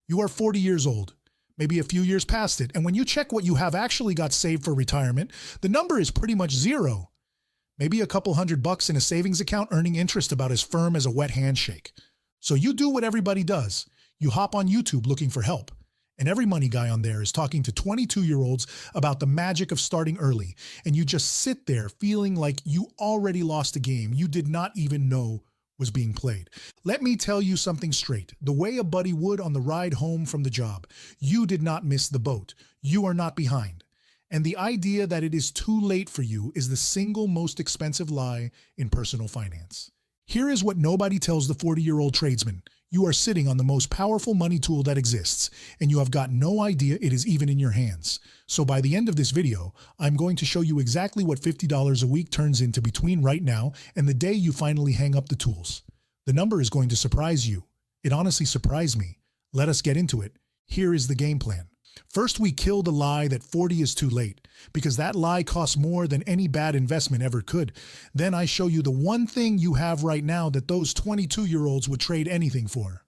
You are 40 years old, maybe a few years past it, and when you check what you have actually got saved for retirement, the number is pretty much zero. Maybe a couple $100 in a savings account earning interest about as firm as a wet handshake. So you do what everybody does. You hop on YouTube looking for help. And every money guy on there is talking to 22-year-olds about the magic of starting early. And you just sit there feeling like you already lost a game you did not even know was being played. Let me tell you something straight. The way a buddy would on the ride home from the job, you did not miss the boat. You are not behind. And the idea that it is too late for you is the single most expensive lie in personal finance. Here is what nobody tells the 40-year-old tradesman. You are sitting on the most powerful money tool that exists, and you have got no idea it is even in your hands. So by the end of this video, I'm going to show you exactly what $50 a week turns into between right now and the day you finally hang up the tools. The number is going to surprise you. It honestly surprised me. Let us get into it. Here is the game plan. First, we kill the lie that 40 is too late, because that lie costs more than any bad investment ever could. Then I show you the one thing you have right now that those 22-year-olds would trade anything for.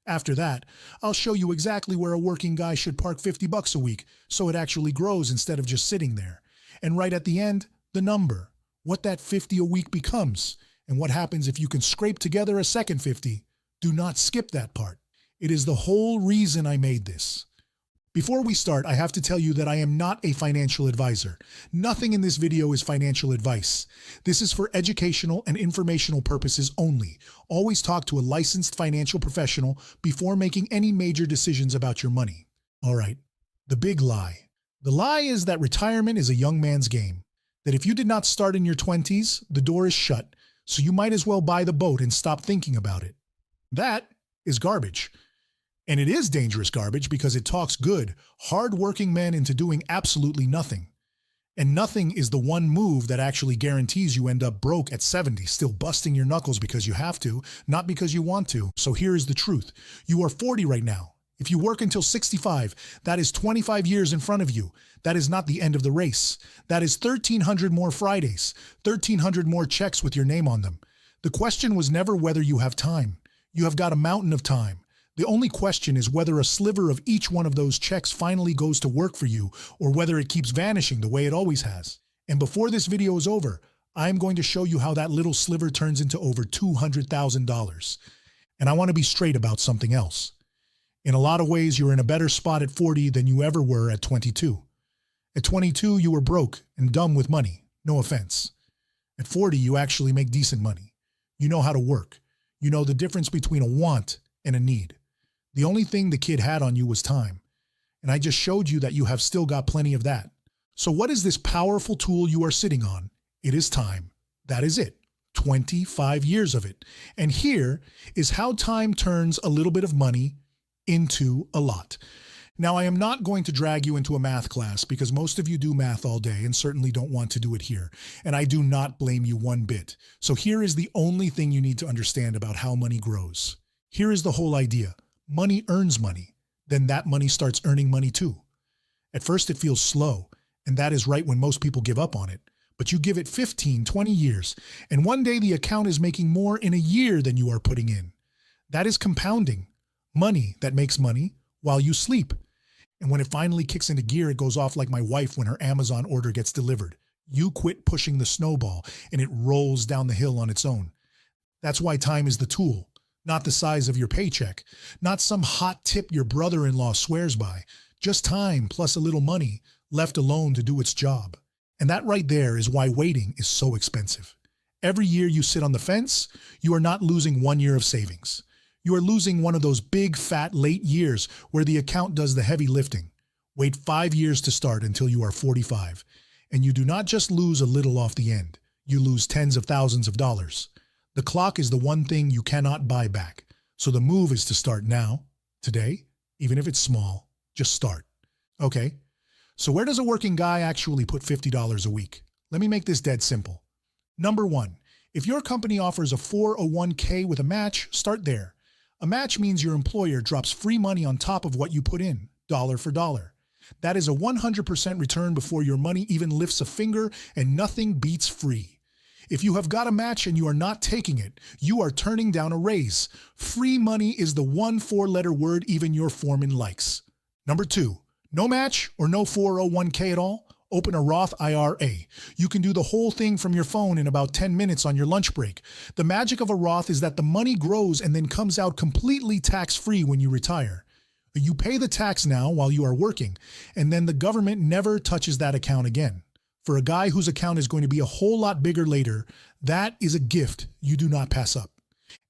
After that, I'll show you exactly where a working guy should park $50 a week so it actually grows instead of just sitting there. And right at the end, the number, what that 50 a week becomes, and what happens if you can scrape together a second 50. Do not skip that part. It is the whole reason I made this. Before we start, I have to tell you that I am not a financial advisor. Nothing in this video is financial advice. This is for educational and informational purposes only. Always talk to a licensed financial professional before making any major decisions about your money. All right, the big lie. The lie is that retirement is a young man's game. That if you did not start in your 20s, the door is shut, so you might as well buy the boat and stop thinking about it. That is garbage. And it is dangerous garbage because it talks good, hard-working men into doing absolutely nothing. And nothing is the one move that actually guarantees you end up broke at 70, still busting your knuckles because you have to, not because you want to. So here is the truth. You are 40 right now. If you work until 65, that is 25 years in front of you. That is not the end of the race. That is 1,300 more Fridays, 1,300 more checks with your name on them. The question was never whether you have time. You have got a mountain of time. The only question is whether a sliver of each one of those checks finally goes to work for you, or whether it keeps vanishing the way it always has. And before this video is over, I'm going to show you how that little sliver turns into over $200,000. And I want to be straight about something else. In a lot of ways, you're in a better spot at 40 than you ever were at 22. At 22, you were broke and dumb with money. No offense. At 40, you actually make decent money. You know how to work. You know the difference between a want and a need. The only thing the kid had on you was time. And I just showed you that you have still got plenty of that. So what is this powerful tool you are sitting on? It is time. That is it. 25 years of it. And here is how time turns a little bit of money into a lot. Now, I am not going to drag you into a math class because most of you do math all day and certainly don't want to do it here. And I do not blame you one bit. So here is the only thing you need to understand about how money grows. Here is the whole idea. Money earns money. Then that money starts earning money too. At first it feels slow, and that is right when most people give up on it. But you give it 15, 20 years, and one day the account is making more in a year than you are putting in. That is compounding. Money that makes money while you sleep. And when it finally kicks into gear, it goes off like my wife when her Amazon order gets delivered. You quit pushing the snowball, and it rolls down the hill on its own. That's why time is the tool. Not the size of your paycheck, not some hot tip your brother-in-law swears by, just time plus a little money left alone to do its job. And that right there is why waiting is so expensive. Every year you sit on the fence, you are not losing 1 year of savings. You are losing one of those big, fat, late years where the account does the heavy lifting. Wait 5 years to start until you are 45. And you do not just lose a little off the end. You lose tens of thousands of dollars. The clock is the one thing you cannot buy back. So the move is to start now, today, even if it's small, just start. Okay, so where does a working guy actually put $50 a week? Let me make this dead simple. Number one, if your company offers a 401k with a match, start there. A match means your employer drops free money on top of what you put in, dollar for dollar. That is a 100% return before your money even lifts a finger, and nothing beats free. If you have got a match and you are not taking it, you are turning down a raise. Free money is the one four-letter word even your foreman likes. Number 2, no match or no 401k at all? Open a Roth IRA. You can do the whole thing from your phone in about 10 minutes on your lunch break. The magic of a Roth is that the money grows and then comes out completely tax-free when you retire. You pay the tax now while you are working, and then the government never touches that account again. For a guy whose account is going to be a whole lot bigger later, that is a gift you do not pass up.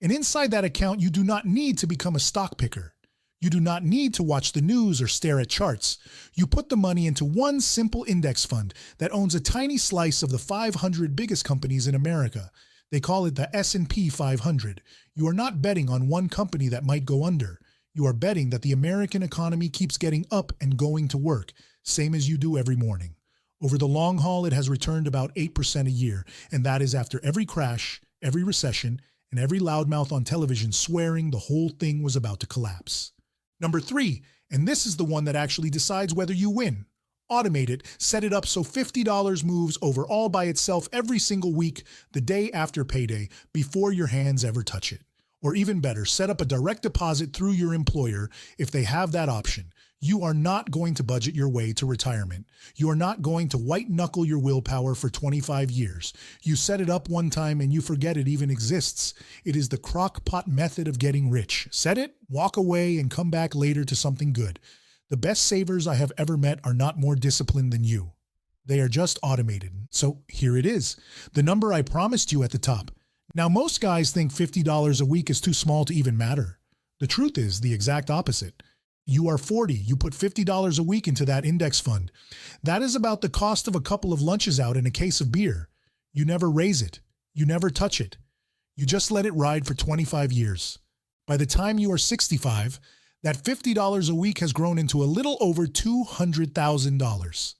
And inside that account, you do not need to become a stock picker. You do not need to watch the news or stare at charts. You put the money into one simple index fund that owns a tiny slice of the 500 biggest companies in America. They call it the S&P 500. You are not betting on one company that might go under. You are betting that the American economy keeps getting up and going to work, same as you do every morning. Over the long haul, it has returned about 8% a year, and that is after every crash, every recession, and every loudmouth on television swearing the whole thing was about to collapse. Number 3, and this is the one that actually decides whether you win. Automate it, set it up so $50 moves over all by itself every single week, the day after payday, before your hands ever touch it. Or even better, set up a direct deposit through your employer if they have that option. You are not going to budget your way to retirement. You are not going to white-knuckle your willpower for 25 years. You set it up one time and you forget it even exists. It is the crock-pot method of getting rich. Set it, walk away, and come back later to something good. The best savers I have ever met are not more disciplined than you. They are just automated. So here it is, the number I promised you at the top. Now, most guys think $50 a week is too small to even matter. The truth is the exact opposite. You are 40. You put $50 a week into that index fund. That is about the cost of a couple of lunches out and a case of beer. You never raise it. You never touch it. You just let it ride for 25 years. By the time you are 65, that $50 a week has grown into a little over $200,000.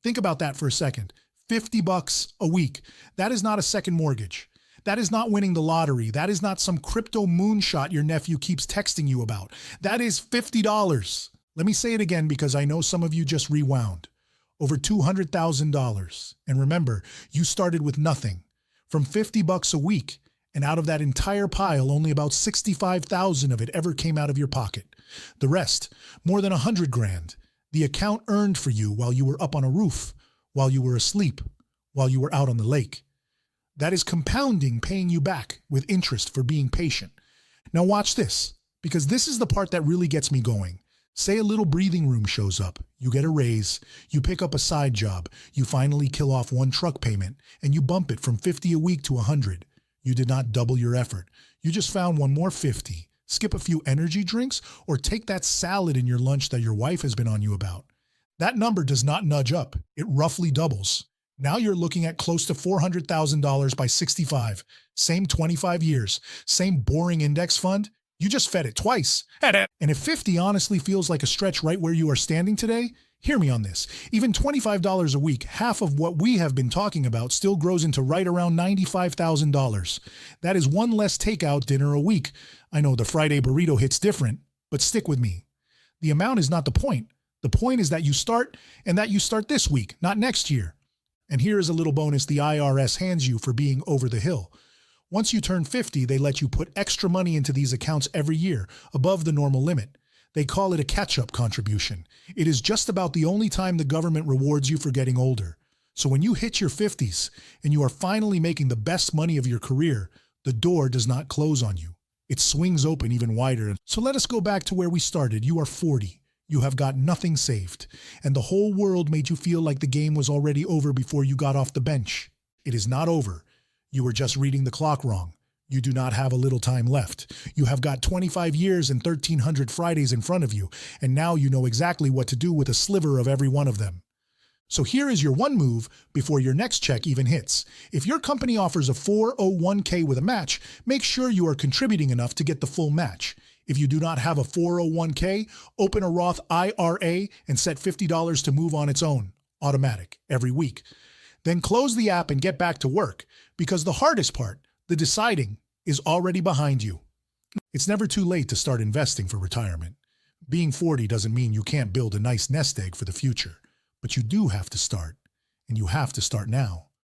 Think about that for a second. $50 a week. That is not a second mortgage. That is not winning the lottery. That is not some crypto moonshot your nephew keeps texting you about. That is $50. Let me say it again because I know some of you just rewound. Over $200,000. And remember, you started with nothing. From $50 a week, and out of that entire pile, only about 65,000 of it ever came out of your pocket. The rest, more than 100 grand, the account earned for you while you were up on a roof, while you were asleep, while you were out on the lake. That is compounding, paying you back with interest for being patient. Now watch this, because this is the part that really gets me going. Say a little breathing room shows up, you get a raise, you pick up a side job, you finally kill off one truck payment, and you bump it from 50 a week to 100. You did not double your effort. You just found one more 50. Skip a few energy drinks, or take that salad in your lunch that your wife has been on you about. That number does not nudge up. It roughly doubles. Now you're looking at close to $400,000 by 65. Same 25 years. Same boring index fund. You just fed it twice. And if 50 honestly feels like a stretch right where you are standing today, hear me on this. Even $25 a week, half of what we have been talking about, still grows into right around $95,000. That is one less takeout dinner a week. I know the Friday burrito hits different, but stick with me. The amount is not the point. The point is that you start, and that you start this week, not next year. And here is a little bonus the IRS hands you for being over the hill. Once you turn 50, they let you put extra money into these accounts every year, above the normal limit. They call it a catch-up contribution. It is just about the only time the government rewards you for getting older. So when you hit your 50s, and you are finally making the best money of your career, the door does not close on you. It swings open even wider. So let us go back to where we started. You are 40. You have got nothing saved, and the whole world made you feel like the game was already over before you got off the bench. It is not over. You were just reading the clock wrong. You do not have a little time left. You have got 25 years and 1,300 Fridays in front of you, and now you know exactly what to do with a sliver of every one of them. So here is your one move before your next check even hits. If your company offers a 401k with a match, make sure you are contributing enough to get the full match. If you do not have a 401k, open a Roth IRA and set $50 to move on its own, automatic, every week. Then close the app and get back to work, because the hardest part, the deciding, is already behind you. It's never too late to start investing for retirement. Being 40 doesn't mean you can't build a nice nest egg for the future, but you do have to start, and you have to start now.